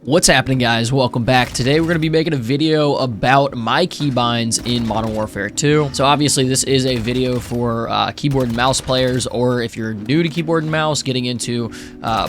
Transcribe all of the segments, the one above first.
What's happening, guys? Welcome back. Today we're going to be making a video about my keybinds in Modern Warfare 2. So obviously this is a video for keyboard and mouse players, or if you're new to keyboard and mouse, getting into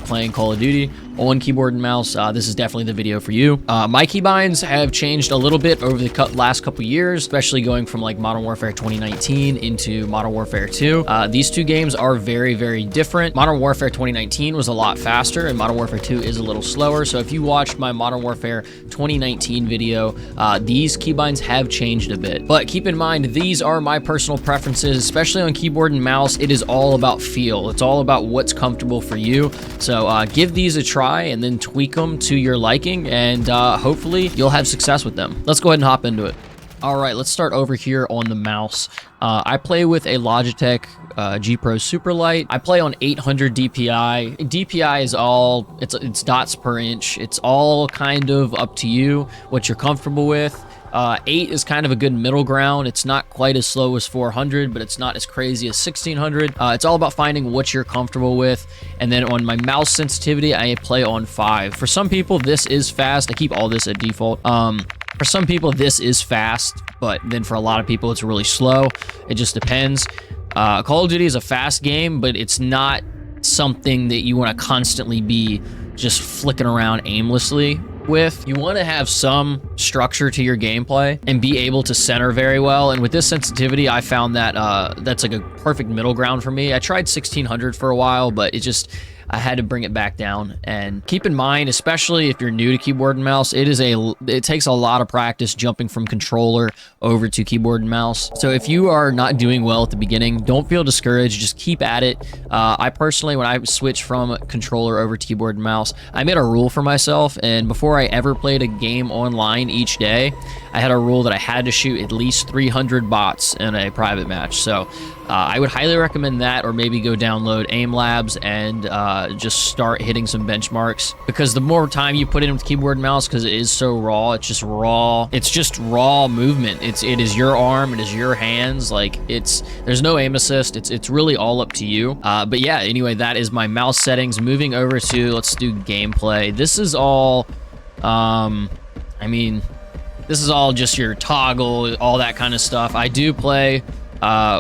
playing Call of Duty on keyboard and mouse, this is definitely the video for you. My keybinds have changed a little bit over the last couple years, especially going from like Modern Warfare 2019 into Modern Warfare 2. These two games are very, very different. Modern Warfare 2019 was a lot faster, and Modern Warfare 2 is a little slower. So if you watched my Modern Warfare 2019 video, these keybinds have changed a bit. But keep in mind, these are my personal preferences, especially on keyboard and mouse. It is all about feel. It's all about what's comfortable for you. So give these a try and then tweak them to your liking, and hopefully you'll have success with them. Let's go ahead and hop into it. All right, let's start over here on the mouse. I play with a Logitech G Pro Superlight. I play on 800 DPI. DPI is all, it's dots per inch. It's all kind of up to you, what you're comfortable with. 8 is kind of a good middle ground. It's not quite as slow as 400, but it's not as crazy as 1600. It's all about finding what you're comfortable with. And then on my mouse sensitivity, I play on 5. For some people, this is fast. I keep all this at default. For some people, this is fast, but then for a lot of people, it's really slow. It just depends. Call of Duty is a fast game, but it's not something that you want to constantly be just flicking around aimlessly with. You want to have some structure to your gameplay and be able to center very well. And with this sensitivity, I found that that's like a perfect middle ground for me. I tried 1600 for a while, but I had to bring it back down. And keep in mind, especially if you're new to keyboard and mouse, it takes a lot of practice jumping from controller over to keyboard and mouse. So if you are not doing well at the beginning, don't feel discouraged. Just keep at it. I personally, when I switched from controller over to keyboard and mouse, I made a rule for myself. And before I ever played a game online each day, I had a rule that I had to shoot at least 300 bots in a private match. So I would highly recommend that, or maybe go download Aim Labs and just start hitting some benchmarks, because the more time you put in with keyboard and mouse, because it is so raw, it's just raw movement. It is your arm, it is your hands. Like, there's no aim assist. It's really all up to you. But yeah, anyway, that is my mouse settings. Moving over to, let's do gameplay. This is all this is all just your toggle, all that kind of stuff. I do play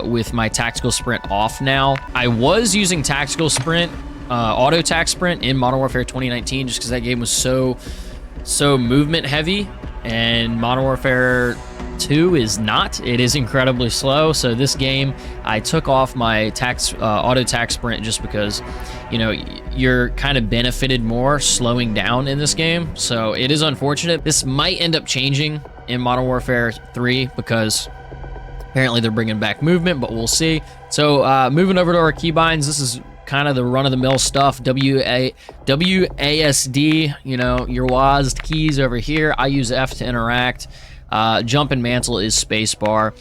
with my tactical sprint off now. I was using tactical sprint, auto tac sprint in Modern Warfare 2019, just because that game was so movement heavy, and Modern Warfare 2 is not. It is incredibly slow. So this game, I took off my auto tac sprint just because, you know, you're kind of benefited more slowing down in this game. So it is unfortunate. This might end up changing in Modern Warfare 3 because apparently they're bringing back movement, but we'll see. So moving over to our keybinds, this is kind of the run-of-the-mill stuff. WASD, you know, your WASD keys over here. I use F to interact. Jump and mantle is spacebar.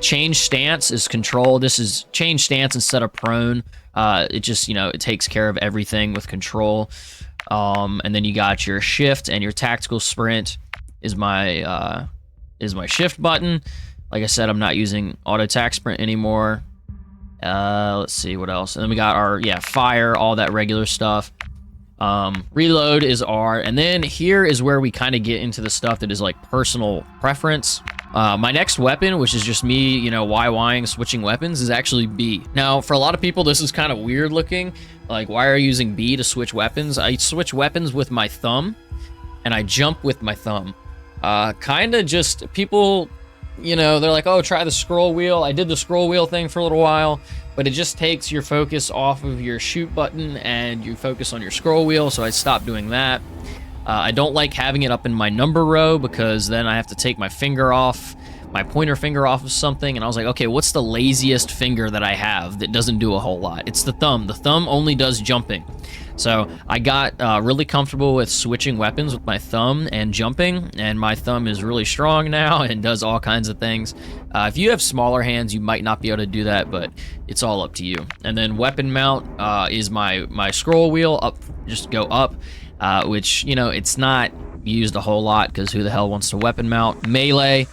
Change stance is control. This is change stance instead of prone. It just, you know, it takes care of everything with control. And then you got your shift, and your tactical sprint is my shift button. Like I said, I'm not using auto tac sprint anymore. Let's see what else. And then we got our, fire, all that regular stuff. Reload is R. And then here is where we kind of get into the stuff that is like personal preference. My next weapon, which is just me, you know, YYing, switching weapons, is actually B. Now, for a lot of people, this is kind of weird looking. Like, why are you using B to switch weapons? I switch weapons with my thumb, and I jump with my thumb. Kind of just, people, you know, they're like, oh, try the scroll wheel. I did the scroll wheel thing for a little while, but it just takes your focus off of your shoot button and you focus on your scroll wheel, so I stopped doing that. I don't like having it up in my number row, because then I have to take my finger off, my pointer finger off of something, and I was like, okay, what's the laziest finger that I have that doesn't do a whole lot? It's the thumb. The thumb only does jumping. So I got really comfortable with switching weapons with my thumb and jumping, and my thumb is really strong now and does all kinds of things. If you have smaller hands, you might not be able to do that, but it's all up to you. And then weapon mount is my scroll wheel up, just go up, which, you know, it's not used a whole lot because who the hell wants to weapon mount. Melee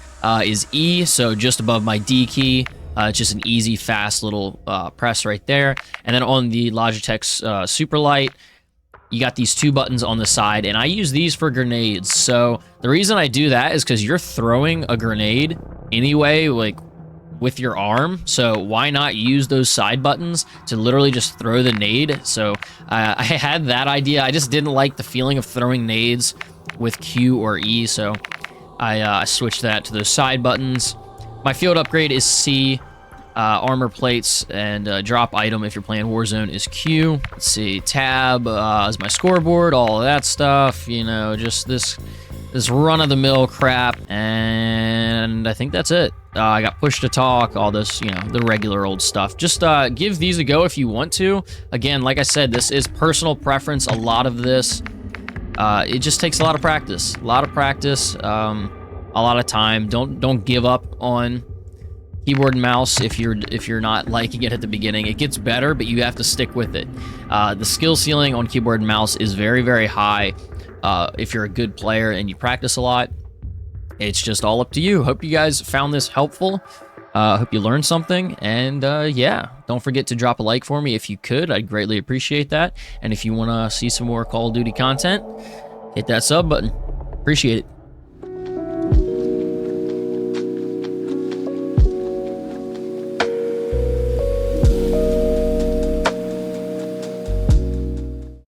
is E, so just above my D key. It's just an easy, fast little press right there. And then on the Logitech Superlight, you got these 2 buttons on the side, and I use these for grenades. So the reason I do that is because you're throwing a grenade anyway, like with your arm. So why not use those side buttons to literally just throw the nade? So I had that idea. I just didn't like the feeling of throwing nades with Q or E. So I switched that to those side buttons. My field upgrade is C. Armor plates and drop item if you're playing Warzone is Q. Let's see, tab is my scoreboard, all of that stuff, you know, just this run-of-the-mill crap, and I think that's it. I got push to talk, all this, you know, the regular old stuff. Just give these a go if you want to. Again, like I said, this is personal preference. A lot of this, it just takes a lot of practice. A lot of time. Don't give up on keyboard and mouse if you're not liking it at the beginning. It gets better, but you have to stick with it. The skill ceiling on keyboard and mouse is very, very high. If you're a good player and you practice a lot, it's just all up to you. Hope you guys found this helpful. Hope you learned something. And yeah, don't forget to drop a like for me if you could. I'd greatly appreciate that. And if you want to see some more Call of Duty content, hit that sub button. Appreciate it.